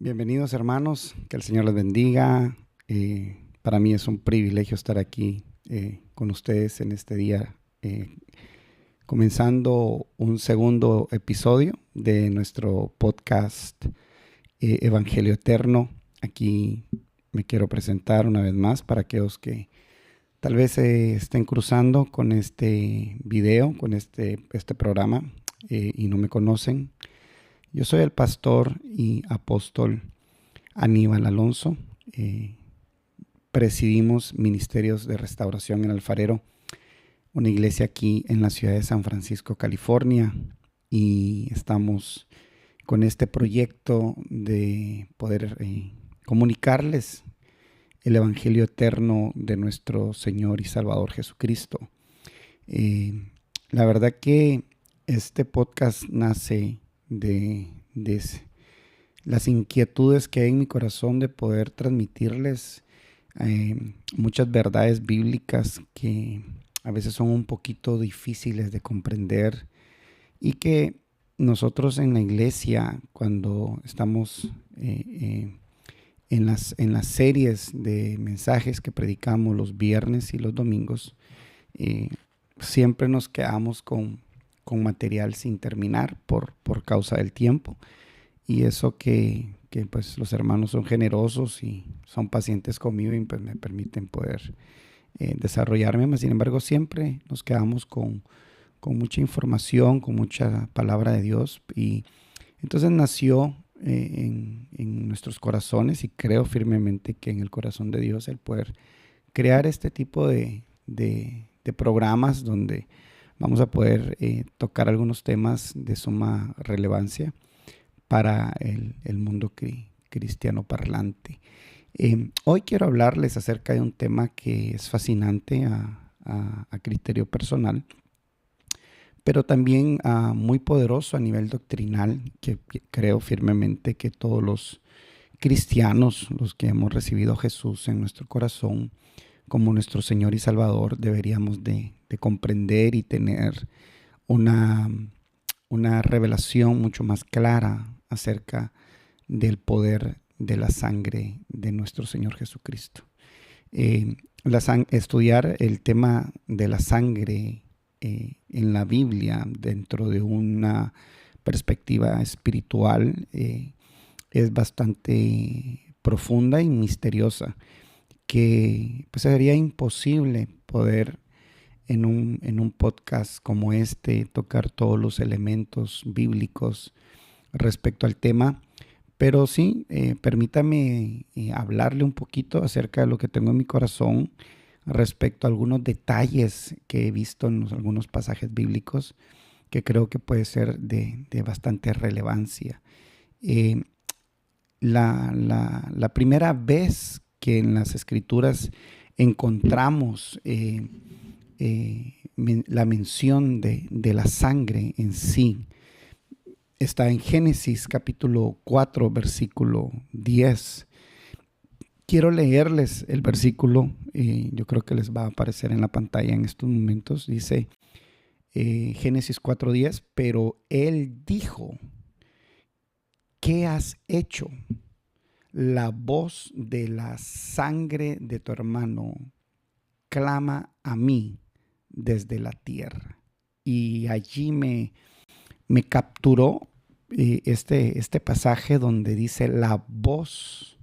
Bienvenidos hermanos, que el Señor les bendiga. Para mí es un privilegio estar aquí con ustedes en este día, comenzando un segundo episodio de nuestro podcast Evangelio Eterno. Aquí me quiero presentar una vez más para aquellos que tal vez se estén cruzando con este video, con este programa y no me conocen. Yo soy el pastor y apóstol Aníbal Alonso. Presidimos Ministerios de Restauración en Alfarero, una iglesia aquí en la ciudad de San Francisco, California, y estamos con este proyecto de poder comunicarles el Evangelio eterno de nuestro Señor y Salvador Jesucristo. La verdad que este podcast nace de las inquietudes que hay en mi corazón de poder transmitirles muchas verdades bíblicas que a veces son un poquito difíciles de comprender y que nosotros en la iglesia, cuando estamos en las series de mensajes que predicamos los viernes y los domingos, siempre nos quedamos con material sin terminar por causa del tiempo. Y eso que pues los hermanos son generosos y son pacientes conmigo y pues me permiten poder desarrollarme. Sin embargo, siempre nos quedamos con mucha información, con mucha palabra de Dios. Y entonces nació en nuestros corazones, y creo firmemente que en el corazón de Dios, el poder crear este tipo de programas donde vamos a poder tocar algunos temas de suma relevancia para el mundo cristiano parlante. Hoy quiero hablarles acerca de un tema que es fascinante a criterio personal, pero también muy poderoso a nivel doctrinal, que creo firmemente que todos los cristianos, los que hemos recibido a Jesús en nuestro corazón como nuestro Señor y Salvador, deberíamos de comprender y tener una revelación mucho más clara acerca del poder de la sangre de nuestro Señor Jesucristo. Estudiar el tema de la sangre en la Biblia dentro de una perspectiva espiritual es bastante profunda y misteriosa, que pues sería imposible poder en un podcast como este tocar todos los elementos bíblicos respecto al tema, pero sí, permítame hablarle un poquito acerca de lo que tengo en mi corazón respecto a algunos detalles que he visto en algunos pasajes bíblicos que creo que puede ser de bastante relevancia. La primera vez que en las Escrituras encontramos la mención de la sangre en sí está en Génesis capítulo 4, versículo 10. Quiero leerles el versículo, yo creo que les va a aparecer en la pantalla en estos momentos. Dice Génesis 4:10, pero él dijo, ¿qué has hecho? La voz de la sangre de tu hermano clama a mí desde la tierra. Y allí me capturó este pasaje donde dice, la voz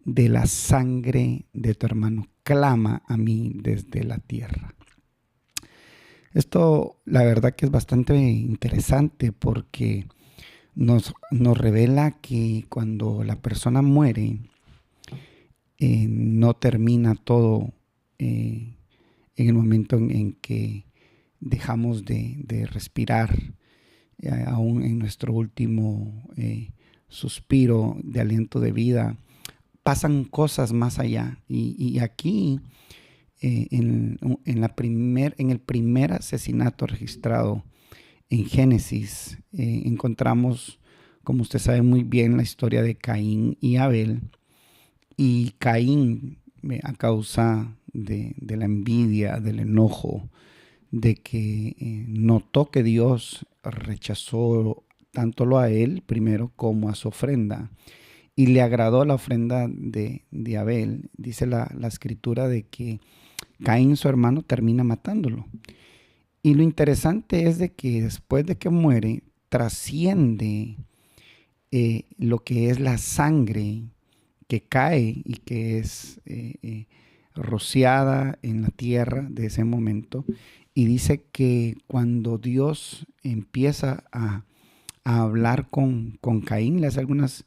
de la sangre de tu hermano clama a mí desde la tierra. Esto la verdad que es bastante interesante porque nos revela que cuando la persona muere, no termina todo en el momento en que dejamos de respirar, aún en nuestro último suspiro de aliento de vida. Pasan cosas más allá. Y aquí, en el primer asesinato registrado en Génesis, encontramos, como usted sabe muy bien, la historia de Caín y Abel. Y Caín, a causa de la envidia, del enojo, de que notó que Dios rechazó tanto a él primero como a su ofrenda, y le agradó la ofrenda de Abel. Dice la escritura de que Caín, su hermano, termina matándolo. Y lo interesante es de que después de que muere, trasciende lo que es la sangre que cae y que es rociada en la tierra de ese momento. Y dice que cuando Dios empieza a hablar con Caín, le hace algunas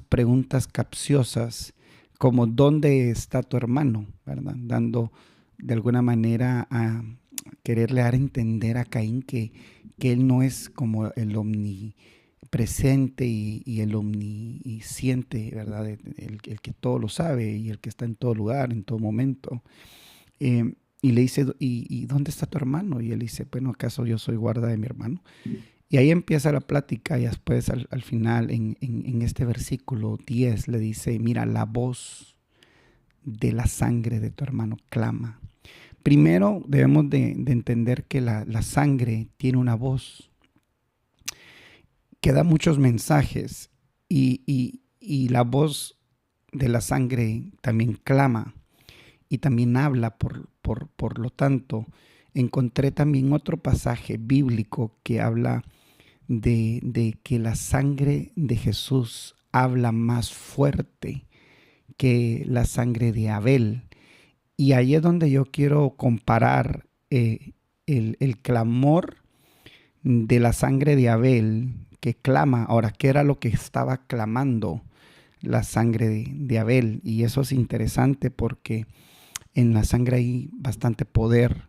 preguntas capciosas, como ¿dónde está tu hermano? ¿Verdad? Dando de alguna manera a quererle dar a entender a Caín que él no es como el omnipresente y el omnisciente, ¿verdad? El que todo lo sabe y el que está en todo lugar, en todo momento. Y le dice, ¿y dónde está tu hermano? Y él dice, bueno, ¿acaso yo soy guarda de mi hermano? Y ahí empieza la plática y después al final, en este versículo 10, le dice, mira, la voz de la sangre de tu hermano clama. Primero debemos de entender que la sangre tiene una voz que da muchos mensajes y la voz de la sangre también clama y también habla. Por lo tanto, encontré también otro pasaje bíblico que habla de que la sangre de Jesús habla más fuerte que la sangre de Abel. Y ahí es donde yo quiero comparar el clamor de la sangre de Abel que clama. Ahora, ¿qué era lo que estaba clamando la sangre de Abel? Y eso es interesante porque en la sangre hay bastante poder.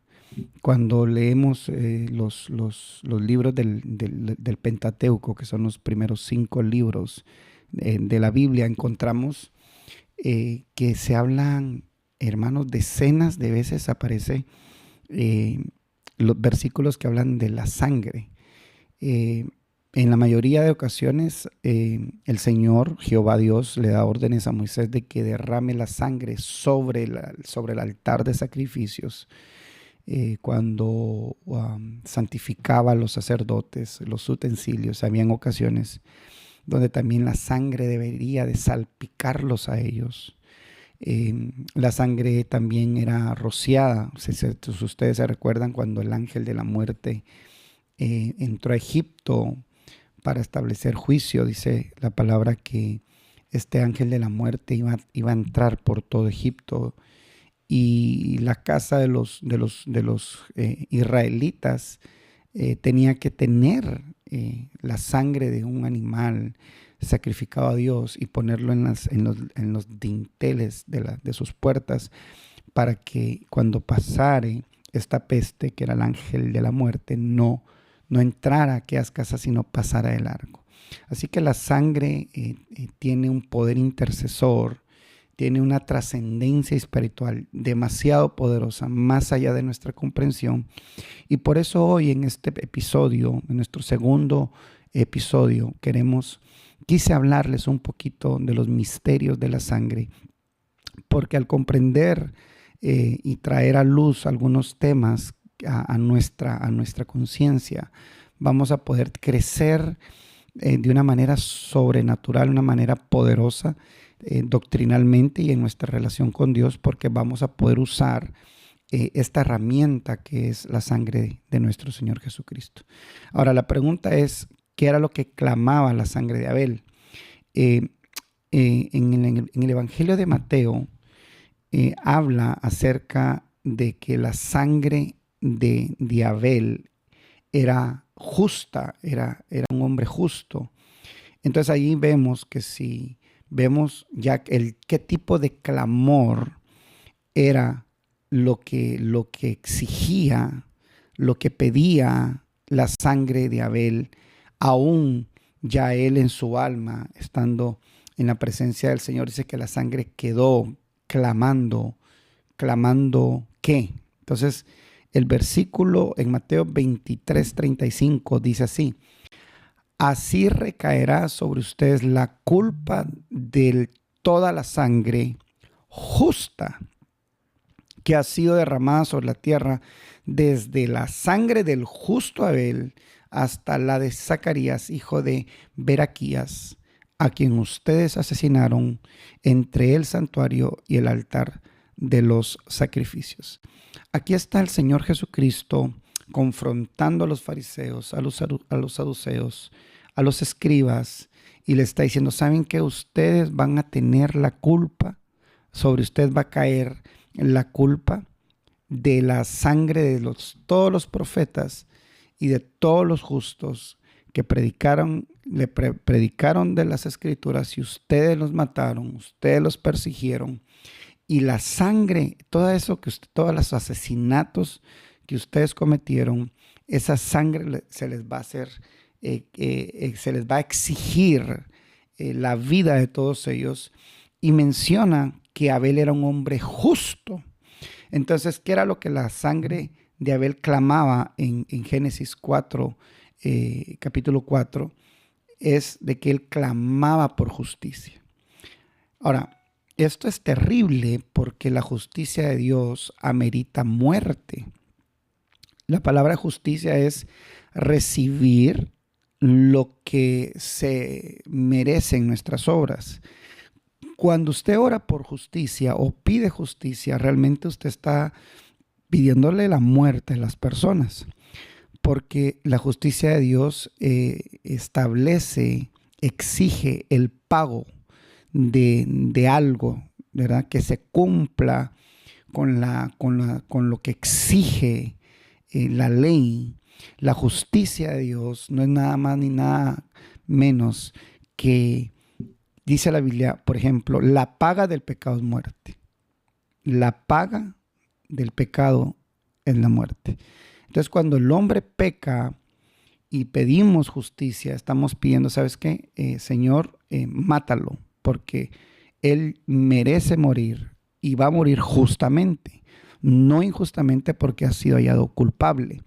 Cuando leemos los libros del Pentateuco, que son los primeros 5 libros de la Biblia, encontramos que se hablan, hermanos, decenas de veces aparece los versículos que hablan de la sangre. En la mayoría de ocasiones el Señor, Jehová Dios, le da órdenes a Moisés de que derrame la sangre sobre el altar de sacrificios. Cuando santificaba a los sacerdotes, los utensilios, habían ocasiones donde también la sangre debería de salpicarlos a ellos. La sangre también era rociada. Si ustedes se recuerdan cuando el ángel de la muerte entró a Egipto para establecer juicio, dice la palabra que este ángel de la muerte iba a entrar por todo Egipto y la casa de los israelitas tenía que tener la sangre de un animal sacrificado a Dios y ponerlo en los dinteles de sus puertas para que cuando pasare esta peste, que era el ángel de la muerte, no entrara a aquellas casas, sino pasara de largo. Así que la sangre tiene un poder intercesor, tiene una trascendencia espiritual demasiado poderosa, más allá de nuestra comprensión. Y por eso hoy en este episodio, en nuestro segundo episodio, quise hablarles un poquito de los misterios de la sangre, porque al comprender y traer a luz algunos temas a nuestra conciencia, vamos a poder crecer de una manera sobrenatural, una manera poderosa, doctrinalmente y en nuestra relación con Dios, porque vamos a poder usar esta herramienta que es la sangre de nuestro Señor Jesucristo. Ahora, la pregunta es, ¿qué era lo que clamaba la sangre de Abel? En el Evangelio de Mateo habla acerca de que la sangre de Abel era justa, era un hombre justo. Entonces ahí vemos que si vemos ya qué tipo de clamor era lo que exigía, lo que pedía la sangre de Abel, aún ya él en su alma, estando en la presencia del Señor, dice que la sangre quedó clamando ¿qué? Entonces, el versículo en Mateo 23:35 dice así: así recaerá sobre ustedes la culpa de toda la sangre justa que ha sido derramada sobre la tierra, desde la sangre del justo Abel hasta la de Zacarías, hijo de Beraquías, a quien ustedes asesinaron entre el santuario y el altar de los sacrificios. Aquí está el Señor Jesucristo confrontando a los fariseos, a los saduceos, a los escribas, y le está diciendo, ¿saben que ustedes van a tener la culpa? Sobre ustedes va a caer la culpa de la sangre de todos los profetas y de todos los justos que predicaron de las escrituras, y ustedes los mataron, ustedes los persiguieron, y la sangre, todos los asesinatos que ustedes cometieron, esa sangre se les va a hacer, se les va a exigir la vida de todos ellos. Y menciona que Abel era un hombre justo. Entonces, ¿qué era lo que la sangre de Abel clamaba en Génesis 4, capítulo 4? Es de que él clamaba por justicia. Ahora, esto es terrible porque la justicia de Dios amerita muerte. La palabra justicia es recibir lo que se merecen nuestras obras. Cuando usted ora por justicia o pide justicia, realmente usted está pidiéndole la muerte a las personas, porque la justicia de Dios exige el pago de algo, ¿verdad? Que se cumpla con lo que exige la ley. La justicia de Dios no es nada más ni nada menos que, dice la Biblia, por ejemplo, la paga del pecado es muerte. La paga del pecado es la muerte. Entonces, cuando el hombre peca y pedimos justicia, estamos pidiendo, ¿sabes qué? Señor, mátalo, porque él merece morir y va a morir justamente, no injustamente porque ha sido hallado culpable.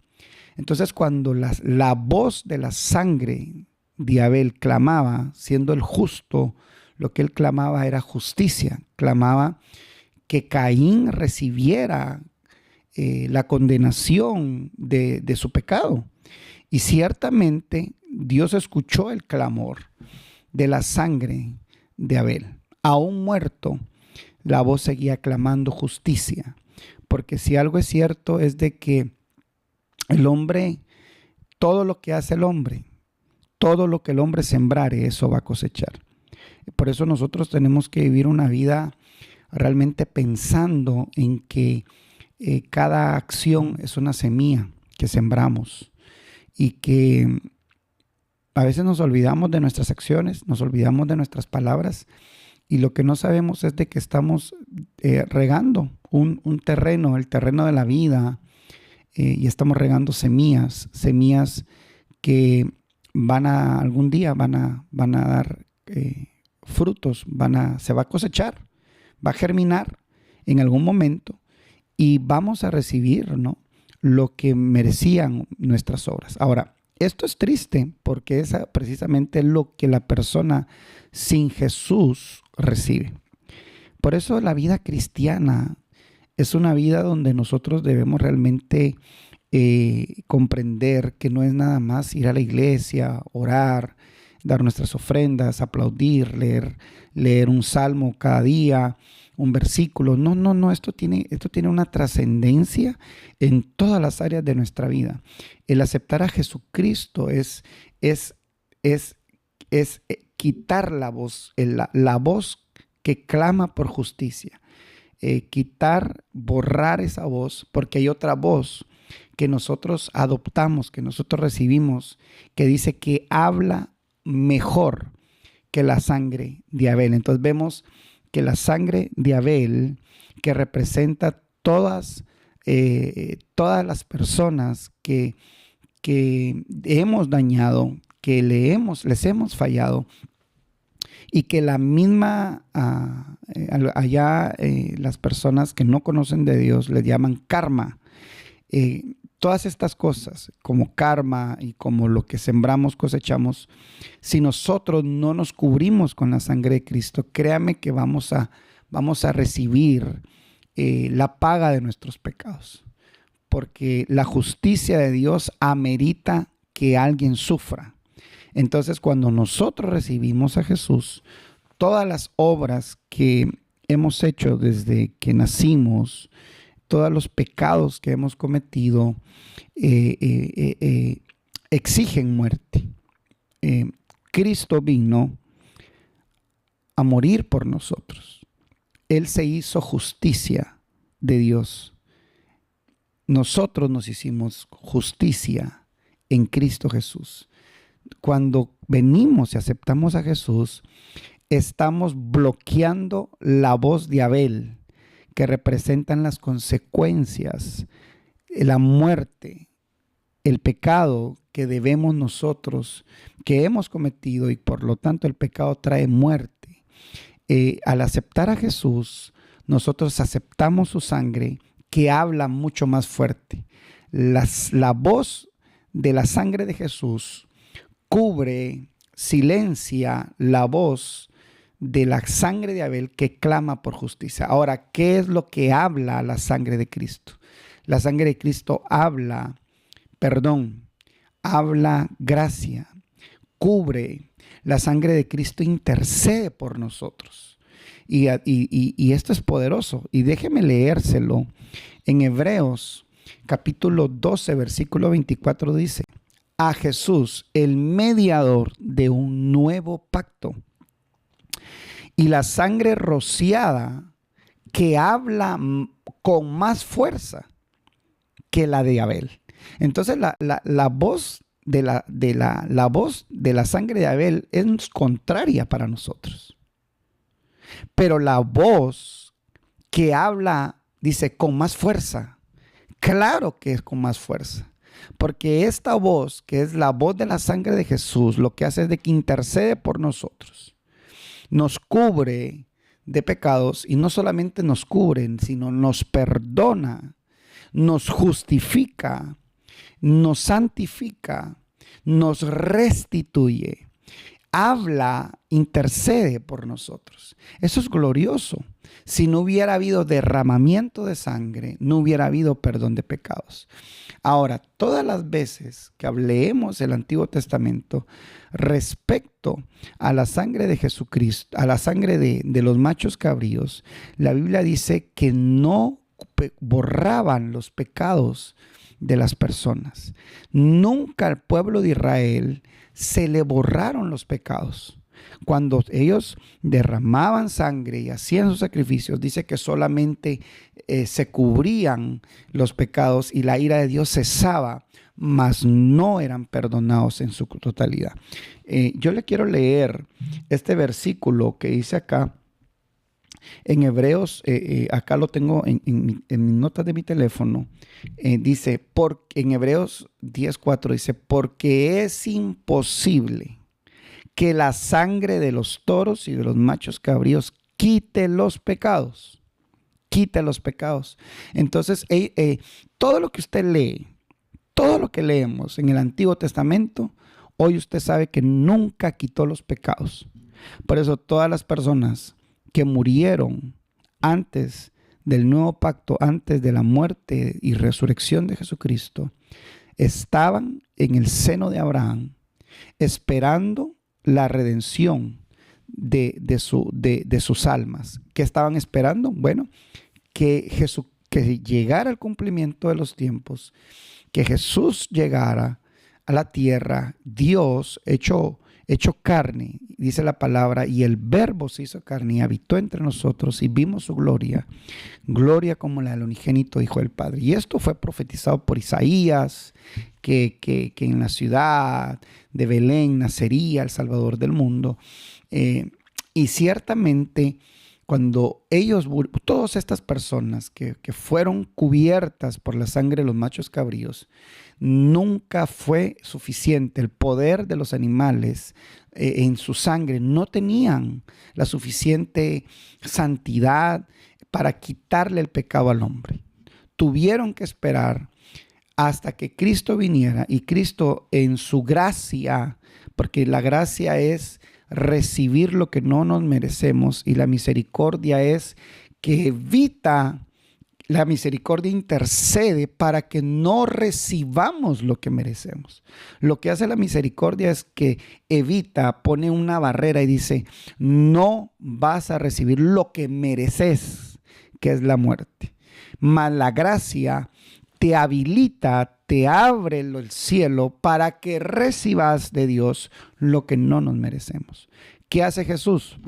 Entonces, cuando la voz de la sangre de Abel clamaba, siendo el justo, lo que él clamaba era justicia, clamaba que Caín recibiera la condenación de su pecado. Y ciertamente Dios escuchó el clamor de la sangre de Abel. Aún muerto, la voz seguía clamando justicia. Porque si algo es cierto es de que el hombre, todo lo que hace el hombre, todo lo que el hombre sembrare, eso va a cosechar. Por eso nosotros tenemos que vivir una vida realmente pensando en que cada acción es una semilla que sembramos, y que a veces nos olvidamos de nuestras acciones, nos olvidamos de nuestras palabras, y lo que no sabemos es de que estamos regando un terreno, el terreno de la vida, y estamos regando semillas que algún día van a dar frutos, se va a cosechar, va a germinar en algún momento, y vamos a recibir, ¿no?, lo que merecían nuestras obras. Ahora, esto es triste porque es precisamente lo que la persona sin Jesús recibe. Por eso la vida cristiana es una vida donde nosotros debemos realmente comprender que no es nada más ir a la iglesia, orar, dar nuestras ofrendas, aplaudir, leer un salmo cada día, un versículo. No, esto tiene una trascendencia en todas las áreas de nuestra vida. El aceptar a Jesucristo es quitar la voz, la voz que clama por justicia. Borrar esa voz, porque hay otra voz que nosotros adoptamos, que nosotros recibimos, que dice que habla mejor que la sangre de Abel. Entonces vemos que la sangre de Abel, que representa todas las personas que hemos dañado, que les hemos fallado, y que la misma las personas que no conocen de Dios le llaman karma. Todas estas cosas, como karma y como lo que sembramos cosechamos, si nosotros no nos cubrimos con la sangre de Cristo, créame que vamos a recibir la paga de nuestros pecados, porque la justicia de Dios amerita que alguien sufra. Entonces, cuando nosotros recibimos a Jesús, todas las obras que hemos hecho desde que nacimos, todos los pecados que hemos cometido, exigen muerte. Cristo vino a morir por nosotros. Él se hizo justicia de Dios. Nosotros nos hicimos justicia en Cristo Jesús. Cuando venimos y aceptamos a Jesús, estamos bloqueando la voz de Abel, que representan las consecuencias, la muerte, el pecado que debemos nosotros, que hemos cometido, y por lo tanto el pecado trae muerte. Al aceptar a Jesús, nosotros aceptamos su sangre, que habla mucho más fuerte. La voz de la sangre de Jesús cubre, silencia la voz de la sangre de Abel, que clama por justicia. Ahora, ¿qué es lo que habla la sangre de Cristo? La sangre de Cristo habla perdón, habla gracia, cubre. La sangre de Cristo intercede por nosotros. Y esto es poderoso. Y déjeme leérselo. En Hebreos capítulo 12, versículo 24 dice: a Jesús, el mediador de un nuevo pacto, y la sangre rociada, que habla con más fuerza que la de Abel. Entonces la voz la voz de la sangre de Abel es contraria para nosotros. Pero la voz que habla, dice, con más fuerza. Claro que es con más fuerza. Porque esta voz, que es la voz de la sangre de Jesús, lo que hace es de que intercede por nosotros. Nos cubre de pecados, y no solamente nos cubren, sino nos perdona, nos justifica, nos santifica, nos restituye, habla, intercede por nosotros. Eso es glorioso. Si no hubiera habido derramamiento de sangre, no hubiera habido perdón de pecados. Ahora, todas las veces que leemos el Antiguo Testamento respecto a la sangre de Jesucristo, a la sangre de los machos cabríos, la Biblia dice que no borraban los pecados de las personas. Nunca al pueblo de Israel se le borraron los pecados. Cuando ellos derramaban sangre y hacían sus sacrificios, dice que solamente se cubrían los pecados y la ira de Dios cesaba, mas no eran perdonados en su totalidad. Yo le quiero leer este versículo que dice acá en Hebreos, acá lo tengo en mis notas de mi teléfono. Dice, en Hebreos 10:4 dice: porque es imposible que la sangre de los toros y de los machos cabríos quite los pecados. Quite los pecados. Entonces, todo lo que usted lee, todo lo que leemos en el Antiguo Testamento, hoy usted sabe que nunca quitó los pecados. Por eso todas las personas que murieron antes del nuevo pacto, antes de la muerte y resurrección de Jesucristo, estaban en el seno de Abraham, esperando la redención de sus almas. ¿Qué estaban esperando? Bueno, que llegara el cumplimiento de los tiempos, que Jesús llegara a la tierra, Dios hecho carne, dice la palabra, y el Verbo se hizo carne y habitó entre nosotros, y vimos su gloria, gloria como la del unigénito Hijo del Padre. Y esto fue profetizado por Isaías, que en la ciudad de Belén nacería el Salvador del mundo. Y ciertamente, cuando todas estas personas que fueron cubiertas por la sangre de los machos cabríos, nunca fue suficiente. El poder de los animales en su sangre no tenían la suficiente santidad para quitarle el pecado al hombre. Tuvieron que esperar hasta que Cristo viniera, y Cristo en su gracia, porque la gracia es recibir lo que no nos merecemos, y la misericordia es que evita la misericordia intercede para que no recibamos lo que merecemos. Lo que hace la misericordia es que evita, pone una barrera y dice, no vas a recibir lo que mereces, que es la muerte. Mas la gracia te habilita, te abre el cielo para que recibas de Dios lo que no nos merecemos. ¿Qué hace Jesús?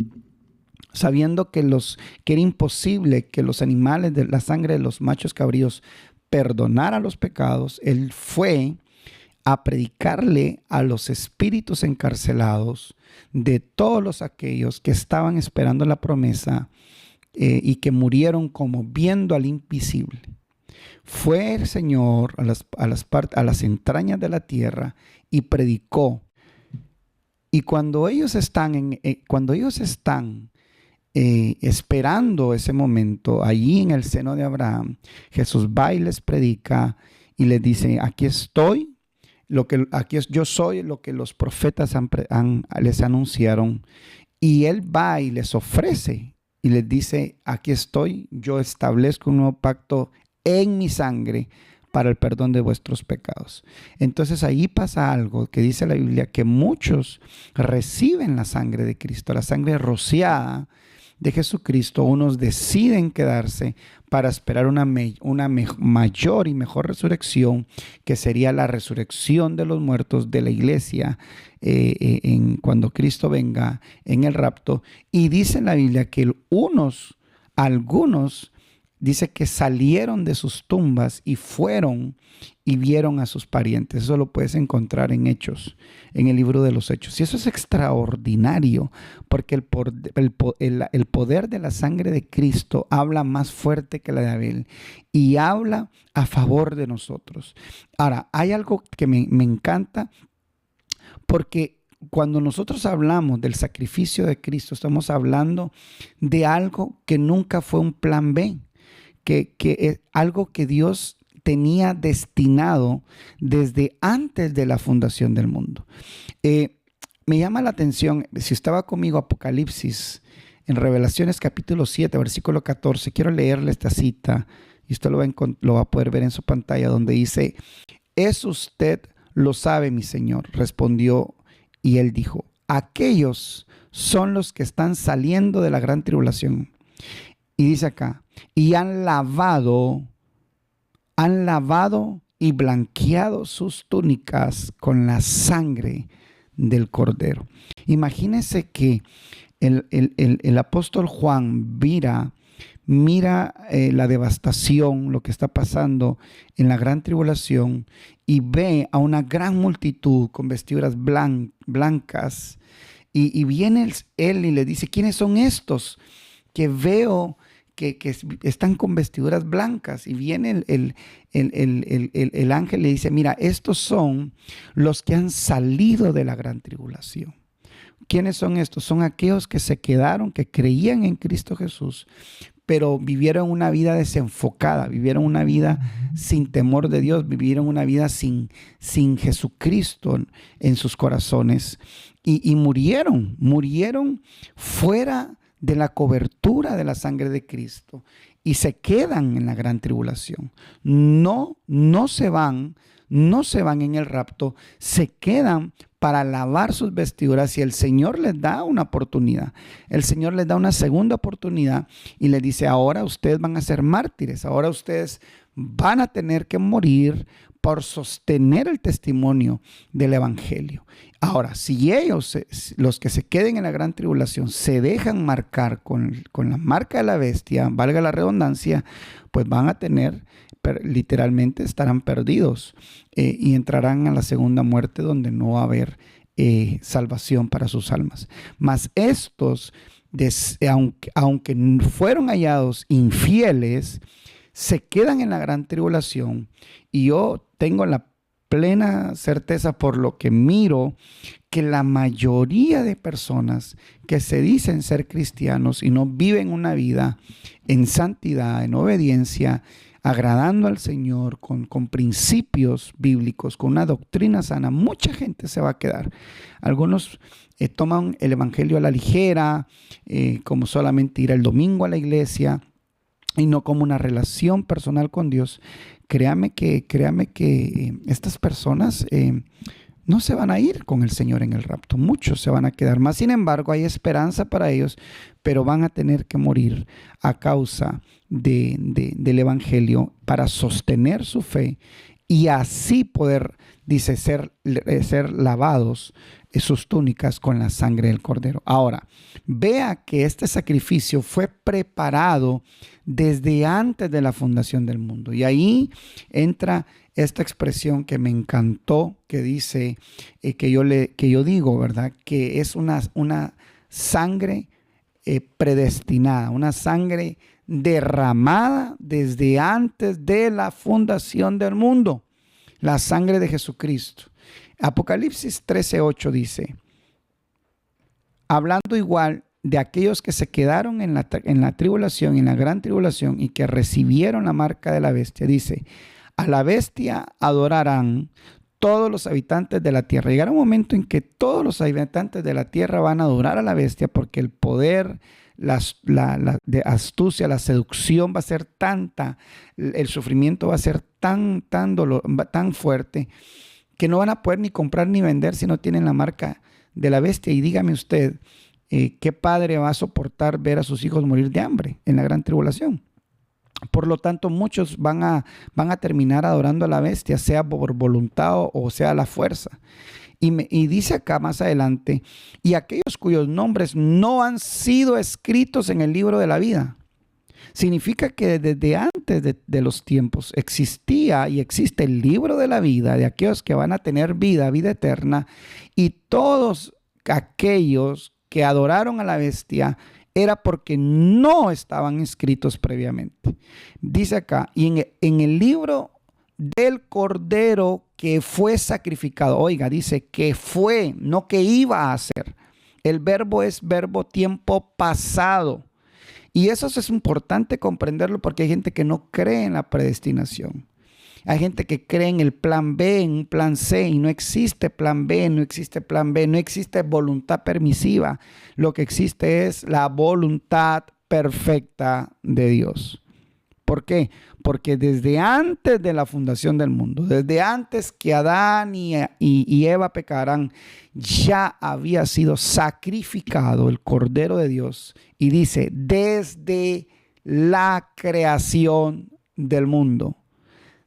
Sabiendo que era imposible que los animales de la sangre de los machos cabríos perdonaran los pecados, Él fue a predicarle a los espíritus encarcelados de todos aquellos que estaban esperando la promesa y que murieron como viendo al invisible. Fue el Señor a las entrañas de la tierra y predicó. Y cuando ellos están esperando ese momento, allí en el seno de Abraham, Jesús va y les predica y les dice, aquí estoy, yo soy lo que los profetas les anunciaron. Y Él va y les ofrece y les dice, aquí estoy, yo establezco un nuevo pacto en mi sangre para el perdón de vuestros pecados. Entonces ahí pasa algo que dice la Biblia, que muchos reciben la sangre de Cristo, la sangre rociada de Jesucristo. Unos deciden quedarse para esperar una mayor y mejor resurrección, que sería la resurrección de los muertos de la iglesia cuando Cristo venga en el rapto. Y dice la Biblia que algunos dice que salieron de sus tumbas y fueron y vieron a sus parientes. Eso lo puedes encontrar en Hechos, en el libro de los Hechos. Y eso es extraordinario, porque el poder de la sangre de Cristo habla más fuerte que la de Abel y habla a favor de nosotros. Ahora, hay algo que me encanta, porque cuando nosotros hablamos del sacrificio de Cristo, estamos hablando de algo que nunca fue un plan B, que es algo que Dios tenía destinado desde antes de la fundación del mundo. Me llama la atención, si estaba conmigo Apocalipsis, en Revelaciones capítulo 7, versículo 14, quiero leerle esta cita, y usted lo va a poder ver en su pantalla, donde dice, «¿Es usted lo sabe, mi Señor?», respondió, y él dijo, «Aquellos son los que están saliendo de la gran tribulación». Y dice acá, y han lavado y blanqueado sus túnicas con la sangre del Cordero. Imagínense que el apóstol Juan mira la devastación, lo que está pasando en la gran tribulación, y ve a una gran multitud con vestiduras blancas, y viene él y le dice, ¿quiénes son estos que veo que están con vestiduras blancas? Y viene el ángel y le dice, mira, estos son los que han salido de la gran tribulación. ¿Quiénes son estos? Son aquellos que se quedaron, que creían en Cristo Jesús, pero vivieron una vida desenfocada, vivieron una vida sin temor de Dios, vivieron una vida sin Jesucristo en sus corazones, y murieron fuera de la cobertura de la sangre de Cristo, y se quedan en la gran tribulación. No se van en el rapto, se quedan para lavar sus vestiduras, y el Señor les da una oportunidad. El Señor les da una segunda oportunidad y les dice, ahora ustedes van a ser mártires, ahora ustedes van a tener que morir por sostener el testimonio del evangelio. Ahora, si ellos, los que se queden en la gran tribulación, se dejan marcar con la marca de la bestia, valga la redundancia, pues van a tener, literalmente estarán perdidos y entrarán a la segunda muerte, donde no va a haber salvación para sus almas. Mas estos, aunque fueron hallados infieles, se quedan en la gran tribulación, y yo tengo la plena certeza, por lo que miro, que la mayoría de personas que se dicen ser cristianos y no viven una vida en santidad, en obediencia, agradando al Señor, con principios bíblicos, con una doctrina sana, mucha gente se va a quedar. Algunos toman el evangelio a la ligera, como solamente ir el domingo a la iglesia. y no como una relación personal con Dios, créame que estas personas no se van a ir con el Señor en el rapto. Muchos se van a quedar. Más sin embargo, hay esperanza para ellos, pero van a tener que morir a causa del Evangelio para sostener su fe y así poder, dice, ser lavados sus túnicas con la sangre del Cordero. Ahora, vea que este sacrificio fue preparado desde antes de la fundación del mundo. Y ahí entra esta expresión que me encantó, que dice, que yo digo, ¿verdad? Que es una sangre predestinada, una sangre derramada desde antes de la fundación del mundo. La sangre de Jesucristo. Apocalipsis 13:8 hablando igual de aquellos que se quedaron en la tribulación, en la gran tribulación, y que recibieron la marca de la bestia, dice, a la bestia adorarán todos los habitantes de la tierra. Llegará un momento en que todos los habitantes de la tierra van a adorar a la bestia, porque el poder, de astucia, la seducción va a ser tanta, el sufrimiento va a ser tan fuerte, que no van a poder ni comprar ni vender si no tienen la marca de la bestia. Y dígame usted, ¿qué padre va a soportar ver a sus hijos morir de hambre en la gran tribulación? Por lo tanto, muchos van a terminar adorando a la bestia, sea por voluntad o sea a la fuerza. Y dice acá más adelante, y aquellos cuyos nombres no han sido escritos en el libro de la vida. Significa que desde antes de los tiempos existía y existe el libro de la vida de aquellos que van a tener vida eterna, y todos aquellos que adoraron a la bestia era porque no estaban inscritos previamente. Dice acá, y en el libro del Cordero que fue sacrificado. Oiga, dice que fue, no que iba a ser. El verbo es verbo tiempo pasado. Y eso es importante comprenderlo, porque hay gente que no cree en la predestinación. Hay gente que cree en el plan B, en un plan C, y no existe plan B, no existe plan B, no existe voluntad permisiva. Lo que existe es la voluntad perfecta de Dios. ¿Por qué? Porque desde antes de la fundación del mundo, desde antes que Adán y Eva pecaran, ya había sido sacrificado el Cordero de Dios. Y dice, desde la creación del mundo.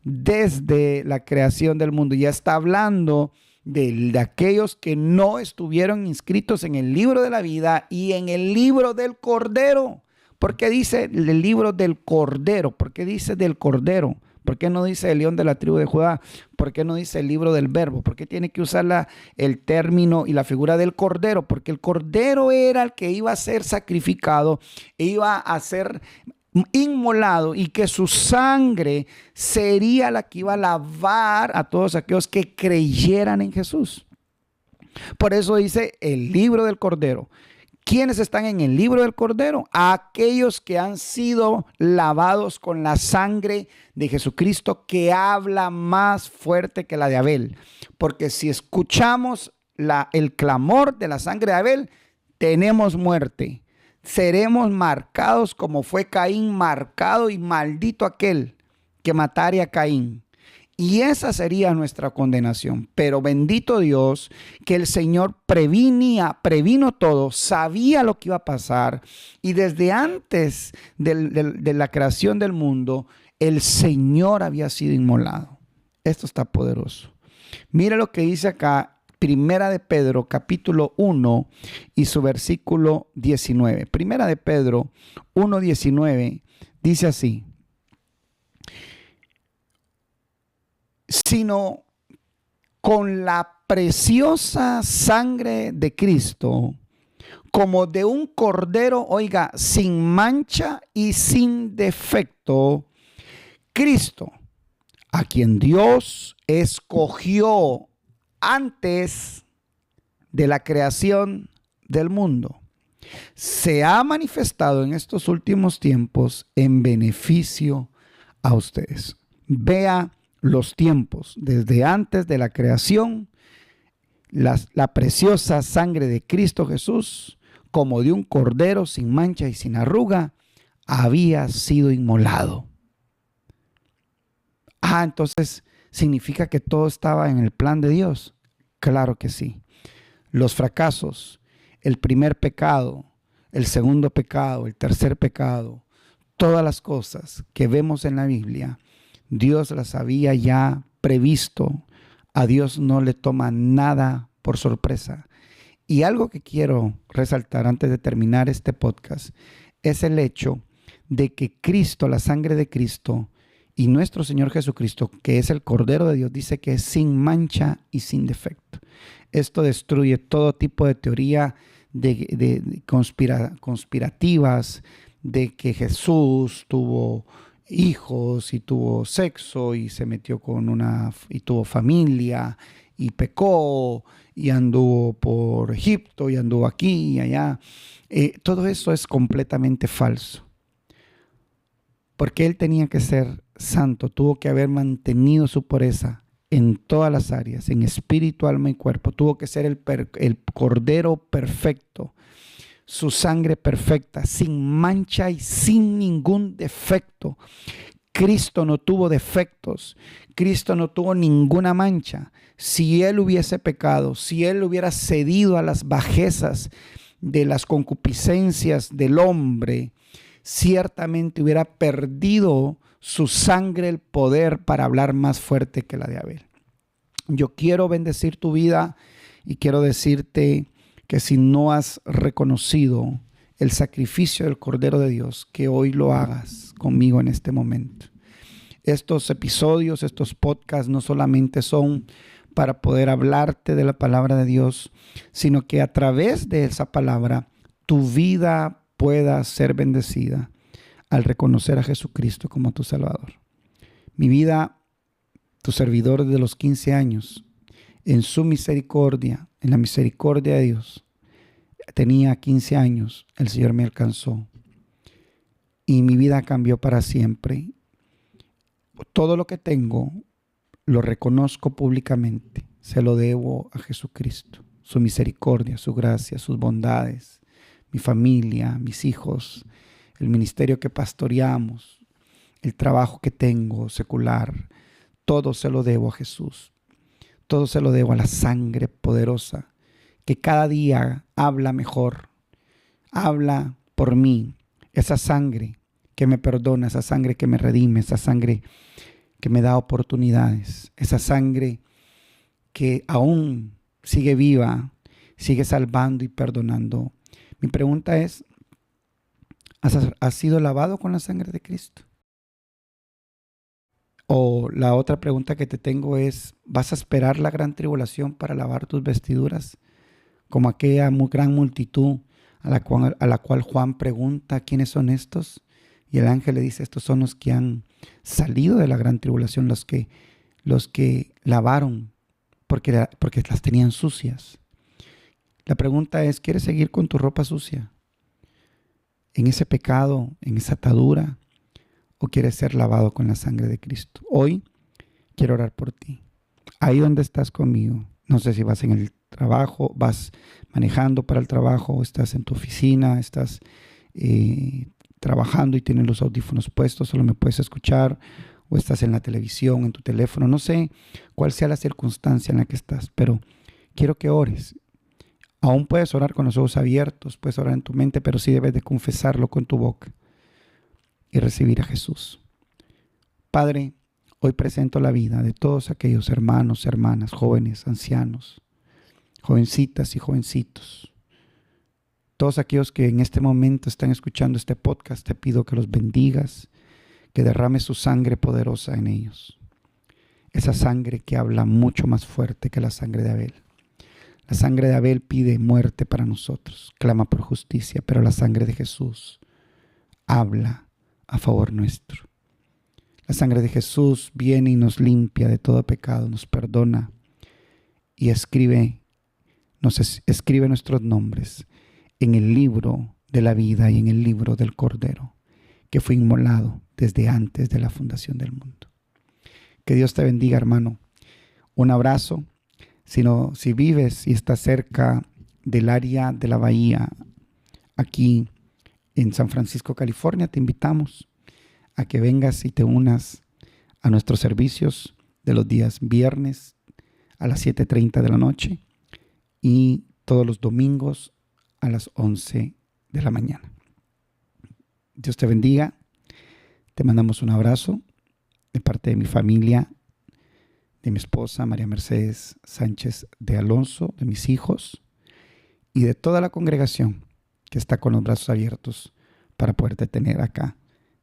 Desde la creación del mundo. Ya está hablando de aquellos que no estuvieron inscritos en el libro de la vida y en el libro del Cordero. ¿Por qué dice el libro del Cordero? ¿Por qué dice del Cordero? ¿Por qué no dice el león de la tribu de Judá? ¿Por qué no dice el libro del Verbo? ¿Por qué tiene que usar el término y la figura del Cordero? Porque el Cordero era el que iba a ser sacrificado, iba a ser inmolado, y que su sangre sería la que iba a lavar a todos aquellos que creyeran en Jesús. Por eso dice el libro del Cordero. ¿Quiénes están en el libro del Cordero? Aquellos que han sido lavados con la sangre de Jesucristo, que habla más fuerte que la de Abel. Porque si escuchamos el clamor de la sangre de Abel, tenemos muerte. Seremos marcados como fue Caín marcado, y maldito aquel que matare a Caín. Y esa sería nuestra condenación. Pero bendito Dios, que el Señor previno todo, sabía lo que iba a pasar. Y desde antes de la creación del mundo, el Señor había sido inmolado. Esto está poderoso. Mira lo que dice acá, Primera de Pedro, capítulo 1 y su versículo 19. Primera de Pedro 1:19 dice así: sino con la preciosa sangre de Cristo, como de un cordero, oiga, sin mancha y sin defecto, Cristo, a quien Dios escogió antes de la creación del mundo, se ha manifestado en estos últimos tiempos en beneficio a ustedes. Vea los tiempos, desde antes de la creación, la preciosa sangre de Cristo Jesús, como de un cordero sin mancha y sin arruga, había sido inmolado. Entonces significa que todo estaba en el plan de Dios. Claro que sí. Los fracasos, el primer pecado, el segundo pecado, el tercer pecado, todas las cosas que vemos en la Biblia, Dios las había ya previsto. A Dios no le toma nada por sorpresa. Y algo que quiero resaltar antes de terminar este podcast es el hecho de que Cristo, la sangre de Cristo y nuestro Señor Jesucristo, que es el Cordero de Dios, dice que es sin mancha y sin defecto. Esto destruye todo tipo de teoría conspirativas de que Jesús tuvo hijos y tuvo sexo y se metió y tuvo familia y pecó y anduvo por Egipto y anduvo aquí y allá. Todo eso es completamente falso. Porque él tenía que ser santo, tuvo que haber mantenido su pureza en todas las áreas, en espíritu, alma y cuerpo. Tuvo que ser el cordero perfecto, su sangre perfecta, sin mancha y sin ningún defecto. Cristo no tuvo defectos, Cristo no tuvo ninguna mancha. Si él hubiese pecado, si él hubiera cedido a las bajezas de las concupiscencias del hombre, ciertamente hubiera perdido su sangre el poder para hablar más fuerte que la de Abel. Yo quiero bendecir tu vida y quiero decirte que si no has reconocido el sacrificio del Cordero de Dios, que hoy lo hagas conmigo en este momento. Estos episodios, estos podcasts no solamente son para poder hablarte de la palabra de Dios, sino que a través de esa palabra tu vida pueda ser bendecida al reconocer a Jesucristo como tu Salvador. Mi vida, tu servidor desde los 15 años, en su misericordia, en la misericordia de Dios, tenía 15 años, el Señor me alcanzó y mi vida cambió para siempre. Todo lo que tengo lo reconozco públicamente, se lo debo a Jesucristo, su misericordia, su gracia, sus bondades, mi familia, mis hijos, el ministerio que pastoreamos, el trabajo que tengo secular, todo se lo debo a Jesús. Todo se lo debo a la sangre poderosa que cada día habla mejor, habla por mí. Esa sangre que me perdona, esa sangre que me redime, esa sangre que me da oportunidades, esa sangre que aún sigue viva, sigue salvando y perdonando. Mi pregunta es, ¿has sido lavado con la sangre de Cristo? O la otra pregunta que te tengo es, ¿vas a esperar la gran tribulación para lavar tus vestiduras? Como aquella gran multitud a la cual Juan pregunta, ¿quiénes son estos? Y el ángel le dice, estos son los que han salido de la gran tribulación, los que lavaron porque las tenían sucias. La pregunta es, ¿quieres seguir con tu ropa sucia? ¿En ese pecado, en esa atadura? ¿O quieres ser lavado con la sangre de Cristo? Hoy quiero orar por ti. Ahí donde estás conmigo. No sé si vas en el trabajo, vas manejando para el trabajo, o estás en tu oficina, estás trabajando y tienes los audífonos puestos, solo me puedes escuchar, o estás en la televisión, en tu teléfono. No sé cuál sea la circunstancia en la que estás, pero quiero que ores. Aún puedes orar con los ojos abiertos, puedes orar en tu mente, pero sí debes de confesarlo con tu boca y recibir a Jesús. Padre, hoy presento la vida de todos aquellos hermanos, hermanas, jóvenes, ancianos, jovencitas y jovencitos. Todos aquellos que en este momento están escuchando este podcast, te pido que los bendigas, que derrames su sangre poderosa en ellos. Esa sangre que habla mucho más fuerte que la sangre de Abel. La sangre de Abel pide muerte para nosotros, clama por justicia, pero la sangre de Jesús habla a favor nuestro. La sangre de Jesús viene y nos limpia de todo pecado, nos perdona y escribe nuestros nombres en el libro de la vida y en el libro del Cordero, que fue inmolado desde antes de la fundación del mundo. Que Dios te bendiga, hermano. Un abrazo. Si vives y estás cerca del área de la bahía, aquí en San Francisco, California, te invitamos a que vengas y te unas a nuestros servicios de los días viernes a las 7:30 de la noche y todos los domingos a las 11 de la mañana. Dios te bendiga. Te mandamos un abrazo de parte de mi familia, de mi esposa María Mercedes Sánchez de Alonso, de mis hijos y de toda la congregación que está con los brazos abiertos para poderte tener acá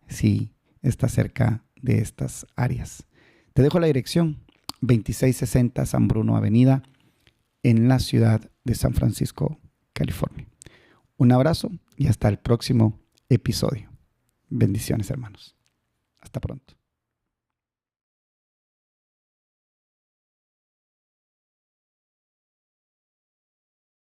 si estás cerca de estas áreas. Te dejo la dirección: 2660 San Bruno Avenida, en la ciudad de San Francisco, California. Un abrazo y hasta el próximo episodio. Bendiciones, hermanos. Hasta pronto.